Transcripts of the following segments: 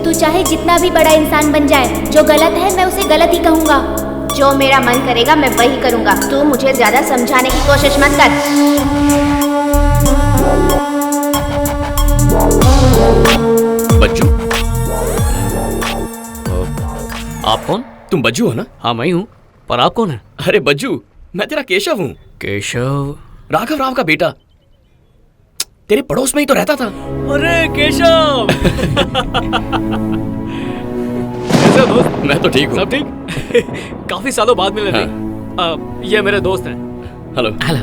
तू चाहे जितना भी बड़ा इंसान बन जाए, जो गलत है मैं उसे गलत ही कहूँगा। जो मेरा मन करेगा मैं वही करूँगा। तू मुझे ज्यादा समझाने की कोशिश मत कर। बज्जू, आप कौन? तुम बज्जू हो ना? हाँ मैं हूँ, पर आप कौन है? अरे बज्जू, मैं तेरा केशव हूँ। केशव? राघव राव का बेटा, तेरे पड़ोस में ही तो रहता था। अरे केशव! कैसे हो दोस्त? मैं तो ठीक हूँ। सब ठीक? काफी सालों बाद मिले थे। ये मेरे दोस्त हैं। हेलो। हेलो।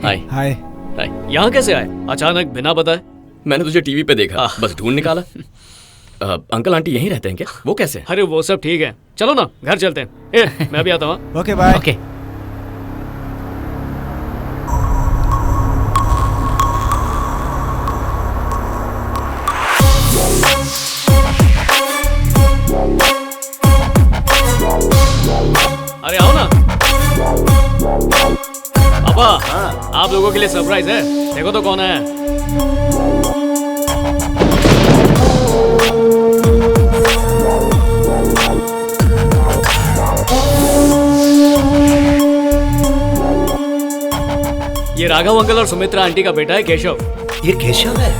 हाय। हाय। हाय। यहाँ कैसे आए अचानक बिना बताए? मैंने तुझे टीवी पे देखा, बस ढूंढ निकाला। अंकल आंटी यहीं रहते हैं क्या? वो कैसे? अरे वो सब ठीक है, चलो ना घर चलते हैं। मैं भी आता हूँ। Okay bye. ओके। अरे आओ ना। पापा, आप लोगों के लिए सरप्राइज है, देखो तो कौन है। ये राघव अंकल और सुमित्रा आंटी का बेटा है केशव। ये केशव है?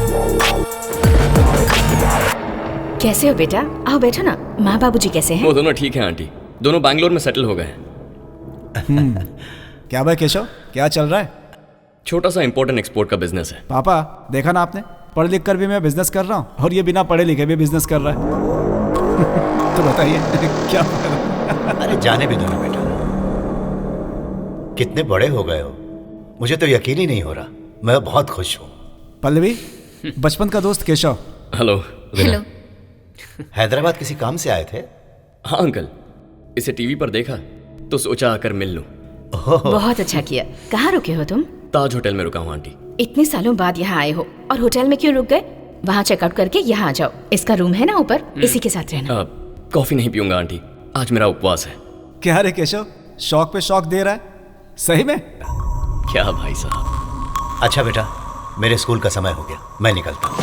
कैसे हो बेटा? आओ बैठो ना। माँ बाबूजी कैसे हैं? वो दोनों ठीक हैं आंटी, दोनों बैंगलोर में सेटल हो गए हैं। क्या भाई केशव, क्या चल रहा है? छोटा सा इंपोर्ट एंड एक्सपोर्ट का बिजनेस है। पापा देखा ना आपने, पढ़ लिख कर भी मैं बिजनेस कर रहा हूँ और ये बिना पढ़े लिखे भी बिजनेस कर रहा है। तो बताइए क्या फायदा? अरे जाने भी दो ना बेटा, कितने बड़े हो गए हो, मुझे तो यकीन ही नहीं हो रहा। मैं बहुत खुश हूँ। पल्लवी, बचपन का दोस्त केशव। हेलो। हेलो। हैदराबाद किसी काम से आए थे? हाँ अंकल, इसे टीवी पर देखा तो सोचा आकर मिल लूं। बहुत अच्छा किया। कहाँ रुके हो तुम? ताज होटल में रुका हूँ आंटी। इतने सालों बाद यहाँ आए हो और होटल में क्यों रुक गए? वहाँ चेकआउट करके यहाँ आ जाओ। इसका रूम है ना ऊपर, इसी के साथ रहना। कॉफी नहीं पीऊंगा आंटी, आज मेरा उपवास है। क्या रे केशव, शौक पे शौक दे रहा है सही में? क्या भाई साहब। अच्छा बेटा, मेरे स्कूल का समय हो गया, मैं निकलता हूँ।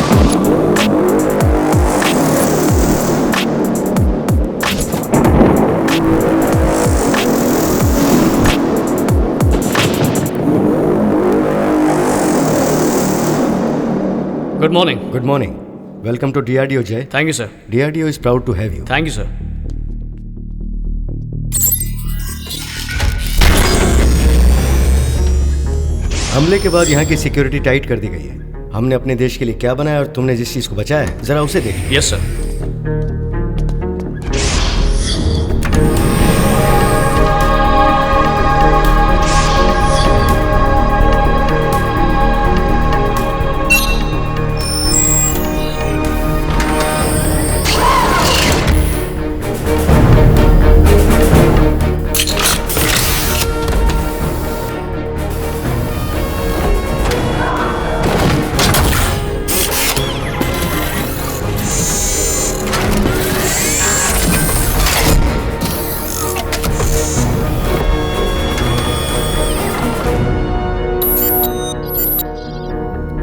Good morning. Good morning. Welcome to DRDO, Jay. Thank you sir. DRDO is proud to have you. Thank you sir. हमले के बाद यहाँ की सिक्योरिटी टाइट कर दी गई है। हमने अपने देश के लिए क्या बनाया और तुमने जिस चीज को बचाया है, जरा उसे देख। Yes sir.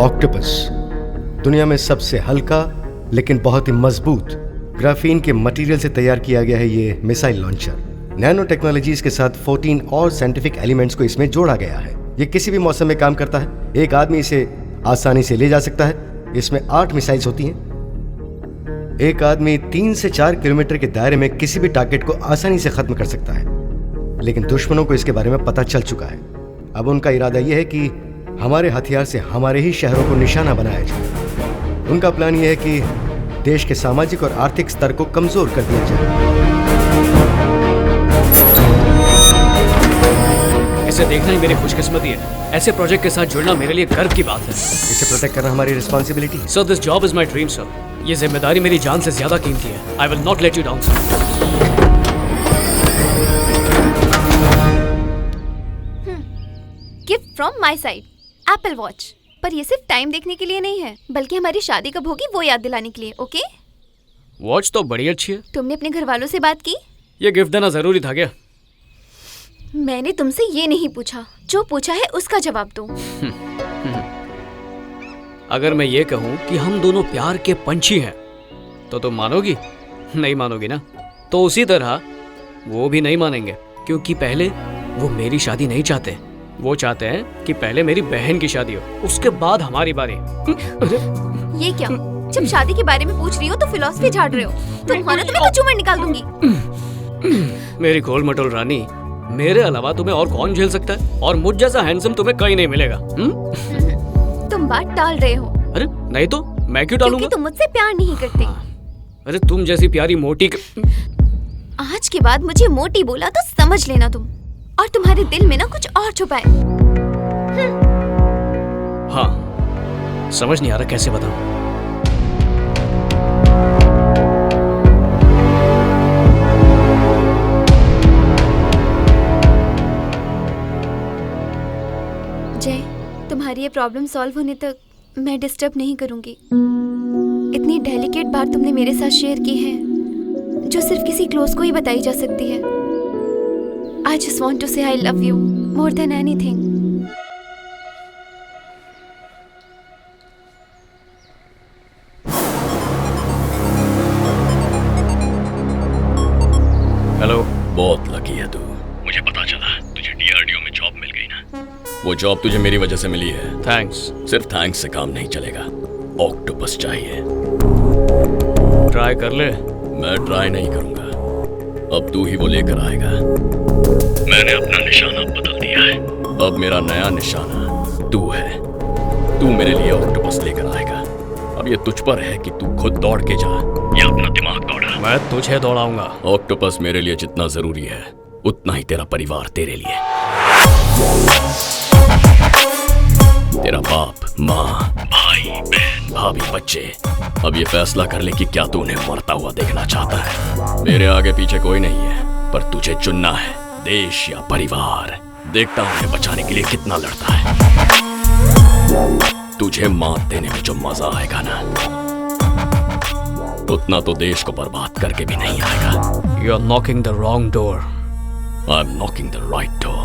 ऑक्टोपस दुनिया में सबसे हल्का लेकिन बहुत ही मजबूत ग्राफीन के मटेरियल से तैयार किया गया है ये मिसाइल लॉन्चर। नैनो टेक्नोलॉजीज के साथ 14 और साइंटिफिक एलिमेंट्स को इसमें जोड़ा गया है। ये किसी भी मौसम में काम करता है। एक आदमी इसे आसानी से ले जा सकता है। इसमें 8 मिसाइल्स होती हैं। एक आदमी 3 से 4 किलोमीटर के दायरे में किसी भी टारगेट को आसानी से खत्म कर सकता है। लेकिन दुश्मनों को इसके बारे में पता चल चुका है। अब उनका इरादा यह है कि हमारे हथियार से हमारे ही शहरों को निशाना बनाया जाए। उनका प्लान यह है कि देश के सामाजिक और आर्थिक स्तर को कमजोर कर दिया जाए। इसे देखना ही मेरी खुशकिस्मती है। ऐसे प्रोजेक्ट के साथ जुड़ना मेरे लिए गर्व की बात है। इसे प्रोटेक्ट करना हमारी रिस्पॉन्सिबिलिटी है। Sir, this job is my dream sir. ये जिम्मेदारी मेरी जान से ज्यादा कीमती है। I will not let you down sir. Gift from my side, Apple watch. पर ये सिर्फ टाइम देखने के लिए नहीं है, बल्कि हमारी शादी कब होगी वो याद दिलाने के लिए। ओके? वॉच तो बड़ी अच्छी है। तुमने अपने घर वालों से बात की? ये गिफ्ट देना जरूरी था क्या? मैंने तुमसे ये नहीं पूछा, जो पूछा है उसका जवाब दो। अगर मैं ये कहूं कि हम दोनों प्यार के पंछी हैं तो तुम मानोगी? नहीं मानोगी ना? तो उसी तरह वो भी नहीं मानेंगे, क्योंकि पहले वो मेरी शादी नहीं चाहते। वो चाहते हैं कि पहले मेरी बहन की शादी हो, उसके बाद हमारी बारी। अरे ये क्या? जब शादी के बारे में पूछ रही हो तो फिलॉसफी झाड़ रहे हो। तुम खाना तो मैं कचूमर निकाल दूंगी। मेरी गोल मटोल रानी, मेरे अलावा तुम्हें और कौन झेल सकता है? और मुझ जैसा हैंडसम तुम्हें कहीं नहीं मिलेगा। तुम बात टाल रहे हो। अरे नहीं तो मैं क्यों टालूंगा? क्योंकि तुम मुझसे प्यार नहीं करते। अरे तुम जैसी प्यारी मोटी आज के बाद मुझे मोटी बोला तो समझ लेना तुम, और तुम्हारे दिल में ना कुछ और छुपा है। हाँ, समझ नहीं आ रहा कैसे बताऊं। जय, तुम्हारी ये प्रॉब्लम सॉल्व होने तक मैं डिस्टर्ब नहीं करूंगी। इतनी डेलिकेट बात तुमने मेरे साथ शेयर की है जो सिर्फ किसी क्लोज को ही बताई जा सकती है। I just want to say I love you more than anything. Hello. बहुत लकी है तू। मुझे पता चला तुझे DRDO में जॉब मिल गई ना। वो जॉब तुझे मेरी वजह से मिली है। थैंक्स। सिर्फ थैंक्स से काम नहीं चलेगा, ऑक्टोपस चाहिए। ट्राई कर ले। मैं ट्राई नहीं करूंगा, अब तू ही वो लेकर आएगा। मैंने अपना निशाना बदल दिया है, अब मेरा नया निशाना तू है। तू मेरे लिए ऑक्टोपस लेकर आएगा। अब ये तुझ पर है कि तू खुद दौड़ के जा या अपना दिमाग दौड़ा। मैं तुझे दौड़ाऊंगा। ऑक्टोपस मेरे लिए जितना जरूरी है उतना ही तेरा परिवार तेरे लिए। तेरा बाप, माँ, भाई, बहन, भाभी, बच्चे। अब ये फैसला कर ले कि क्या तू उन्हें मरता हुआ देखना चाहता है। मेरे आगे पीछे कोई नहीं है, पर तुझे चुनना है, देश या परिवार। देखता हूँ उन्हें बचाने के लिए कितना लड़ता है। तुझे मात देने में जो मजा आएगा ना, उतना तो देश को बर्बाद करके भी नहीं आएगा। You are knocking the wrong door. I'm knocking the right door.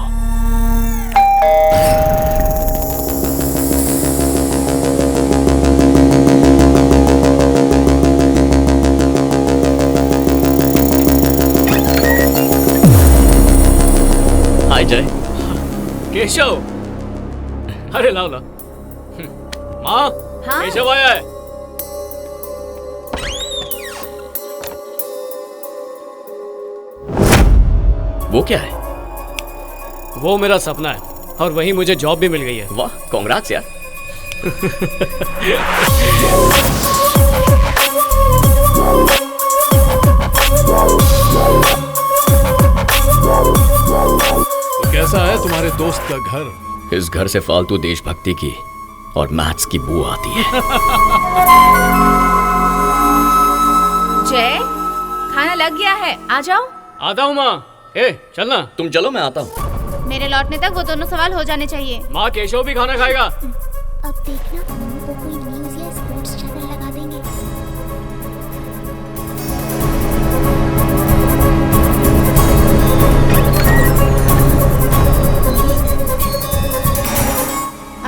हाय जय। केशव, अरे लाओ लाओ। माँ, हाँ? केशव आया है। वो क्या है? वो मेरा सपना है और वहीं मुझे जॉब भी मिल गई है। वाह, कांग्रेट्स यार। तो कैसा है तुम्हारे दोस्त का घर? इस घर से फालतू देशभक्ति की और मैथ्स की बू आती है। जय, खाना लग गया है, आ जाओ। आता हूँ माँ। ए, चलना। तुम चलो, मैं आता हूँ। मेरे लौटने तक वो दोनों सवाल हो जाने चाहिए। माँ, केशव भी खाना खाएगा। अब देखना वो कोई न्यूज़ या स्पोर्ट्स चैनल लगा देंगे।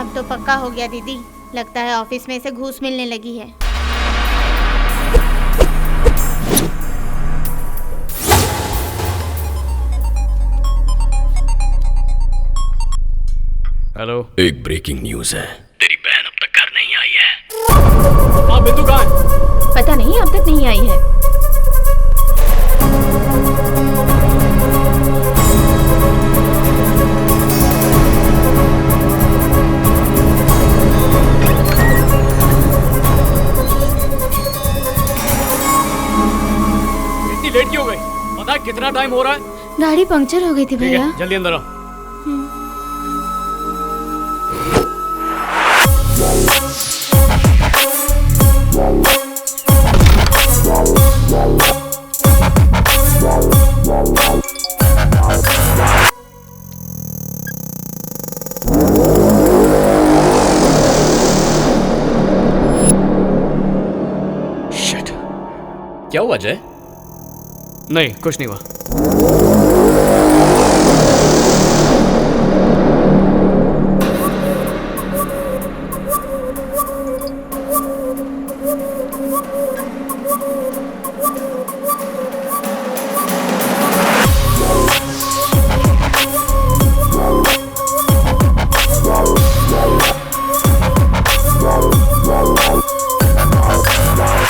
अब तो पक्का हो गया दीदी, लगता है ऑफिस में से घूस मिलने लगी है। हेलो। एक ब्रेकिंग न्यूज है, तेरी बहन अब तक घर नहीं आई है। माँ, बिट्टू कहाँ है? पता नहीं, अब तक नहीं आई है। इतनी लेट क्यों हो गई? पता है कितना टाइम हो रहा है? गाड़ी पंक्चर हो गई थी ठीक भैया। है, जल्दी अंदर आओ। शिट। क्या हुआ जय? नहीं, कुछ नहीं हुआ।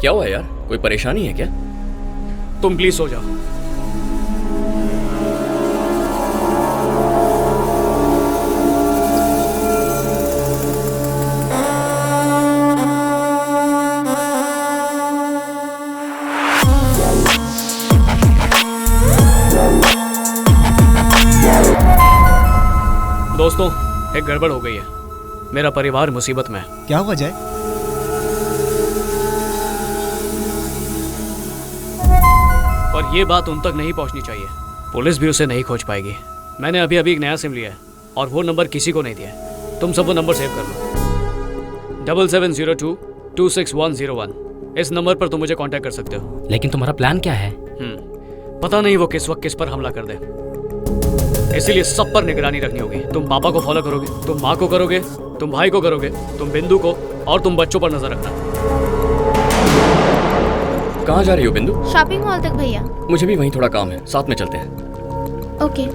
क्या हुआ यार, कोई परेशानी है क्या? तुम प्लीज सो जाओ। दोस्तों, एक गड़बड़ हो गई है। मेरा परिवार मुसीबत में है। क्या हुआ जय? और ये बात उन तक नहीं पहुंचनी चाहिए। पुलिस भी उसे नहीं खोज पाएगी। मैंने अभी अभी एक नया सिम लिया है और वो नंबर किसी को नहीं दिया है। तुम सब वो नंबर सेव कर लो, 7702261101। इस नंबर पर तुम मुझे कांटेक्ट कर सकते हो। लेकिन तुम्हारा प्लान क्या है? पता नहीं वो किस वक्त किस पर हमला कर दे, इसीलिए सब पर निगरानी रखनी होगी। तुम पापा को फॉलो करोगे, तुम माँ को करोगे, तुम भाई को करोगे, तुम बिंदु को, और तुम बच्चों पर नजर रखना। कहाँ जा रही हो बिंदु? शॉपिंग मॉल तक भैया। मुझे भी वहीं थोड़ा काम है, साथ में चलते हैं। ओके।